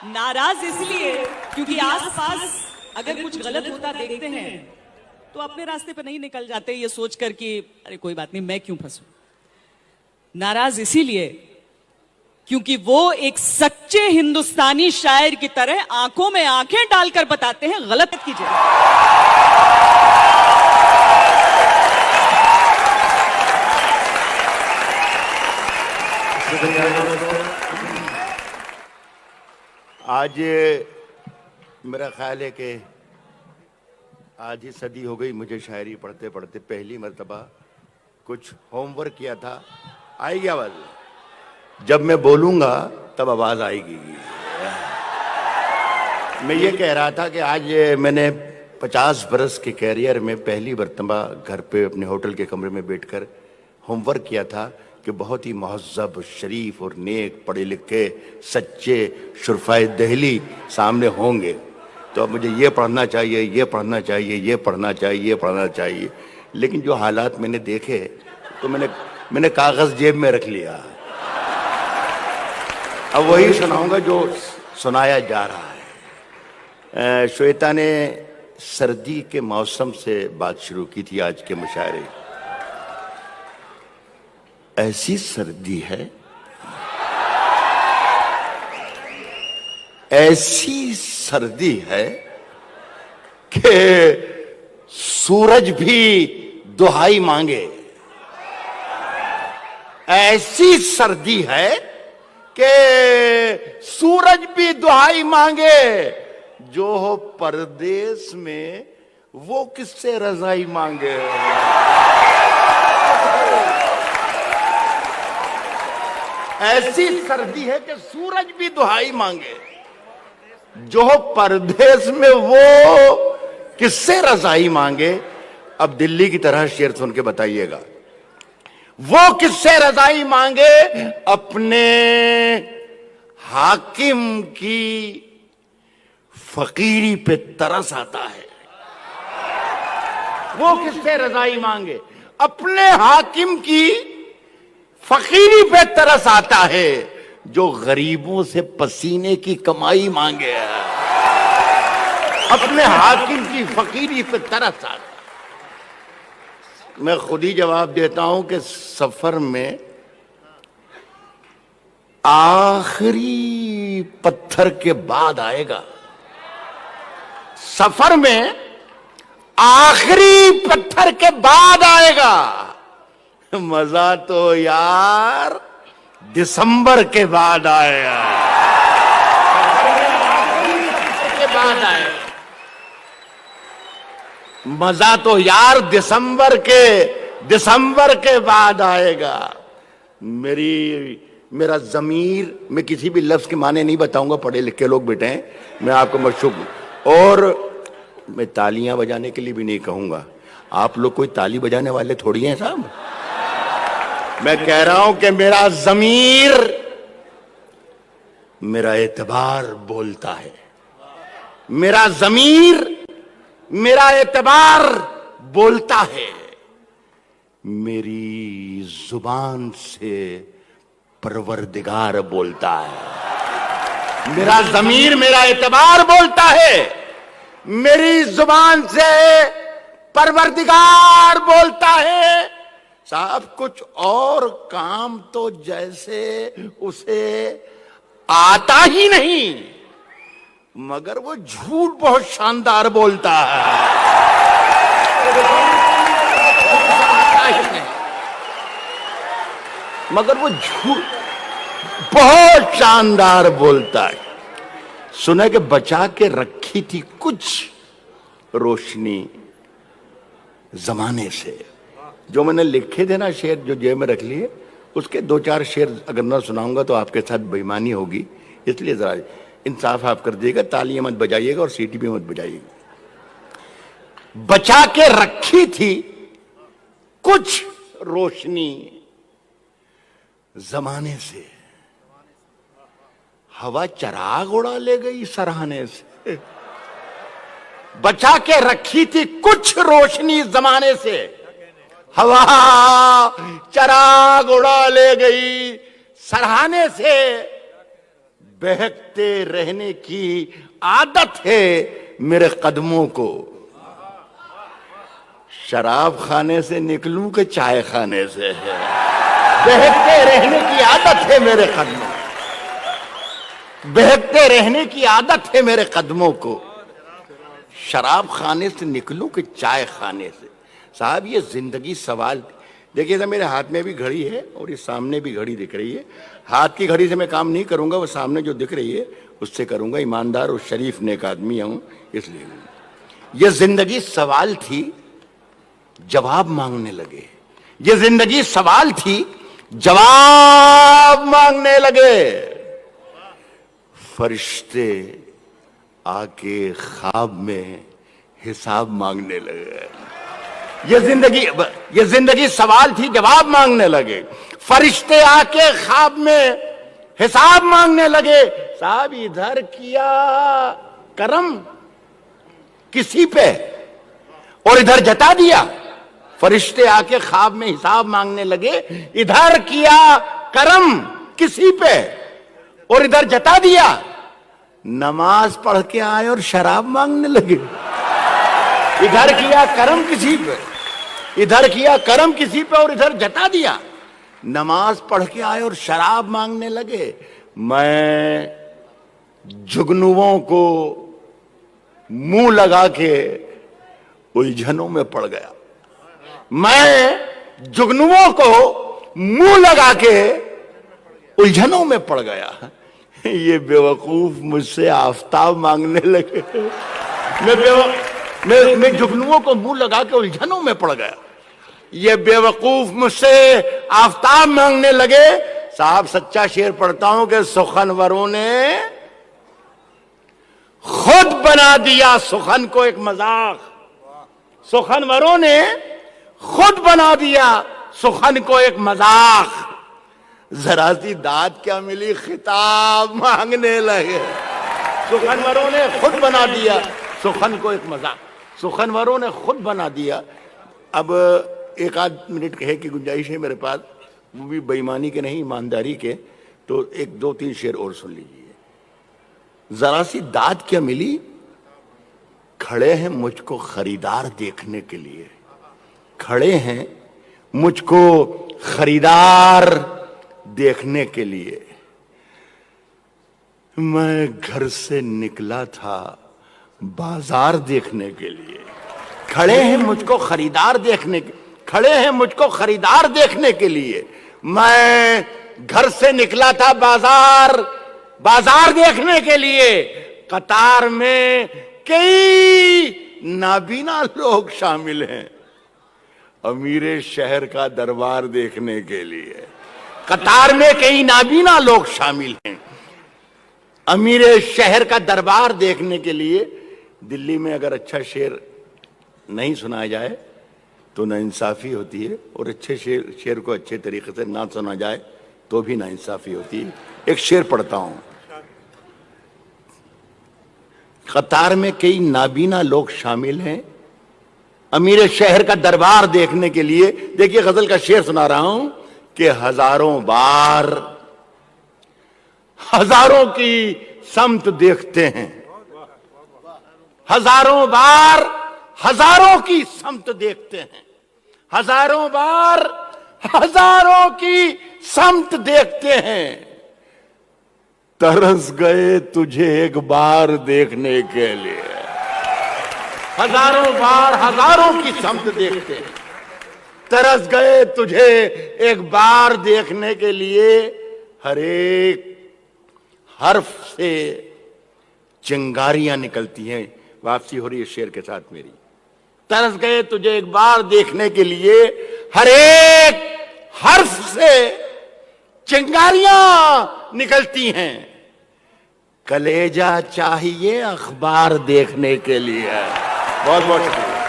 नाराज इसलिए क्योंकि आसपास अगर कुछ गलत होता देखते हैं तो अपने रास्ते पर नहीं निकल जाते, ये सोचकर कि अरे कोई बात नहीं, मैं क्यों फंसूं। नाराज इसीलिए क्योंकि वो एक सच्चे हिंदुस्तानी शायर की तरह आंखों में आंखें डालकर बताते हैं गलत कीजिए। आज मेरा ख्याल है कि आधी सदी हो गई मुझे शायरी पढ़ते पढ़ते। पहली मर्तबा कुछ होमवर्क किया था। आएगी आवाज? जब मैं बोलूंगा तब आवाज आएगी। मैं ये कह रहा था कि आज मैंने 50 बरस के कैरियर में पहली मर्तबा घर पे अपने होटल के कमरे में बैठकर होमवर्क किया था कि बहुत ही महज़्ज़ब, शरीफ और नेक, पढ़े लिखे, सच्चे शुरफाए दहली सामने होंगे, तो अब मुझे ये पढ़ना चाहिए, ये पढ़ना चाहिए, ये पढ़ना चाहिए, ये पढ़ना चाहिए। लेकिन जो हालात मैंने देखे तो मैंने कागज़ जेब में रख लिया। अब वही सुनाऊंगा जो सुनाया जा रहा है। श्वेता ने सर्दी के मौसम से बात शुरू की थी आज के मुशायरे। ऐसी सर्दी है, ऐसी सर्दी है कि सूरज भी दुहाई मांगे। ऐसी सर्दी है कि सूरज भी दुहाई मांगे। जो हो परदेश में वो किससे रजाई मांगे। ऐसी सर्दी है कि सूरज भी दुहाई मांगे। जो परदेश में वो किससे रजाई मांगे। अब दिल्ली की तरह शेर सुन के बताइएगा। वो किससे रजाई मांगे, अपने हाकिम की फकीरी पे तरस आता है। वो किससे रजाई मांगे, अपने हाकिम की फकीरी पे तरस आता है। जो गरीबों से पसीने की कमाई मांगे, अपने हाकिम की फकीरी पे तरस आता। मैं खुद ही जवाब देता हूं कि सफर में आखिरी पत्थर के बाद आएगा। सफर में आखिरी पत्थर के बाद आएगा। मजा तो यार दिसंबर के बाद आएगा। के बाद आएगा मजा तो यार दिसंबर के बाद आएगा। मेरा जमीर, मैं किसी भी लफ्ज के माने नहीं बताऊंगा, पढ़े लिखे लोग बैठे हैं, मैं आपको मशहूर। और मैं तालियां बजाने के लिए भी नहीं कहूंगा। आप लोग कोई ताली बजाने वाले थोड़ी हैं साहब। मैं कह रहा हूं कि मेरा ज़मीर, मेरा एतबार बोलता है। मेरा ज़मीर, मेरा एतबार बोलता है। मेरी जुबान से परवरदिगार बोलता है। मेरा ज़मीर, मेरा एतबार बोलता है। मेरी जुबान से परवरदिगार बोलता है। साहब कुछ और काम तो जैसे उसे आता ही नहीं, मगर वो झूठ बहुत शानदार बोलता है। मगर वो झूठ बहुत शानदार बोलता है। सुना कि बचा के रखी थी कुछ रोशनी जमाने से। जो मैंने लिखे थे ना शेर, जो जेब में रख लिए, उसके 2-4 शेर अगर ना सुनाऊंगा तो आपके साथ बेईमानी होगी। इसलिए जरा इंसाफ आप कर दिएगा, तालियां मत बजाइएगा और सीटी भी मत बजाइएगा। बचा के रखी थी कुछ रोशनी जमाने से, हवा चराग उड़ा ले गई सराहने से। बचा के रखी थी कुछ रोशनी जमाने से, हवा चराग उड़ा ले गई सराहने से। बहकते रहने की आदत है मेरे कदमों को। शराब खाने से निकलूं कि चाय खाने से है, बहकते रहने की आदत है मेरे कदमों, बहकते रहने की आदत है मेरे कदमों को। शराब खाने से निकलूं कि चाय खाने से। साहब ये जिंदगी सवाल। देखिए साहब मेरे हाथ में भी घड़ी है और इस सामने भी घड़ी दिख रही है। हाथ की घड़ी से मैं काम नहीं करूंगा, वो सामने जो दिख रही है उससे करूंगा। ईमानदार और शरीफ नेक आदमी हूं इसलिए। ये जिंदगी सवाल थी, जवाब मांगने लगे। ये जिंदगी सवाल थी, जवाब मांगने लगे। फरिश्ते आके ख्वाब में हिसाब मांगने लगे। ये जिंदगी सवाल थी, जवाब मांगने लगे। फरिश्ते आके ख्वाब में हिसाब मांगने लगे। साहब इधर किया करम किसी पे और इधर जता दिया। फरिश्ते आके ख्वाब में हिसाब मांगने लगे, इधर किया करम किसी पे और इधर जता दिया। नमाज पढ़ के आए और शराब मांगने लगे। इधर किया करम किसी पे, इधर किया करम किसी पे और इधर जता दिया। नमाज पढ़ के आए और शराब मांगने लगे। मैं जुगनुओं को मुंह लगा के उलझनों में पड़ गया। मैं जुगनुओं को मुंह लगा के उलझनों में पड़ गया। ये बेवकूफ मुझसे आफताब मांगने लगे। मैं जुगनुओं को मुंह लगा के उलझनों में पड़ गया। ये बेवकूफ मुझसे आफताब मांगने लगे। साहब सच्चा शेर पढ़ता हूं कि सुखनवरों ने खुद बना दिया सुखन को एक मजाक। सुखनवरों ने खुद बना दिया सुखन को एक मजाक। जरा सी दाद क्या मिली, खिताब मांगने लगे। सुखनवरों ने खुद बना दिया सुखन को एक मजाक। सुखनवरों ने खुद बना दिया। अब एक आध मिनट कहे की गुंजाइश है मेरे पास, वो भी बेईमानी के नहीं ईमानदारी के, तो एक दो तीन शेर और सुन लीजिए। जरा सी दाद क्या मिली, खड़े हैं मुझको खरीदार देखने के लिए। खड़े हैं मुझको खरीदार देखने के लिए। मैं घर से निकला था बाजार देखने के लिए। खड़े हैं मुझको खरीदार देखने के, खड़े हैं मुझको खरीदार देखने के लिए। मैं घर से निकला था बाजार देखने के लिए। कतार में कई नाबीना लोग शामिल हैं अमीरे शहर का दरबार देखने के लिए। कतार में कई नाबीना लोग शामिल हैं अमीरे शहर का दरबार देखने के लिए। दिल्ली में अगर अच्छा शेर नहीं सुनाया जाए तो नाइंसाफी होती है, और अच्छे शेर को अच्छे तरीके से ना सुना जाए तो भी नाइंसाफी होती है। एक शेर पढ़ता हूं। कतार में कई नाबीना लोग शामिल हैं अमीर शहर का दरबार देखने के लिए। देखिए गजल का शेर सुना रहा हूं कि हजारों बार हजारों की समत देखते हैं। हजारों बार हजारों की समत देखते हैं। हजारों बार हजारों की समत देखते हैं। तरस गए तुझे एक बार देखने के लिए। हजारों बार हजारों की समत देखते हैं। तरस गए तुझे एक बार देखने के लिए। हर एक हर्फ से चिंगारियां निकलती हैं। वापसी हो रही है शेर के साथ मेरी। तरस गए तुझे एक बार देखने के लिए, हर एक हर्फ से चिंगारियां निकलती हैं। कलेजा चाहिए अखबार देखने के लिए। बहुत बहुत शुक्रिया।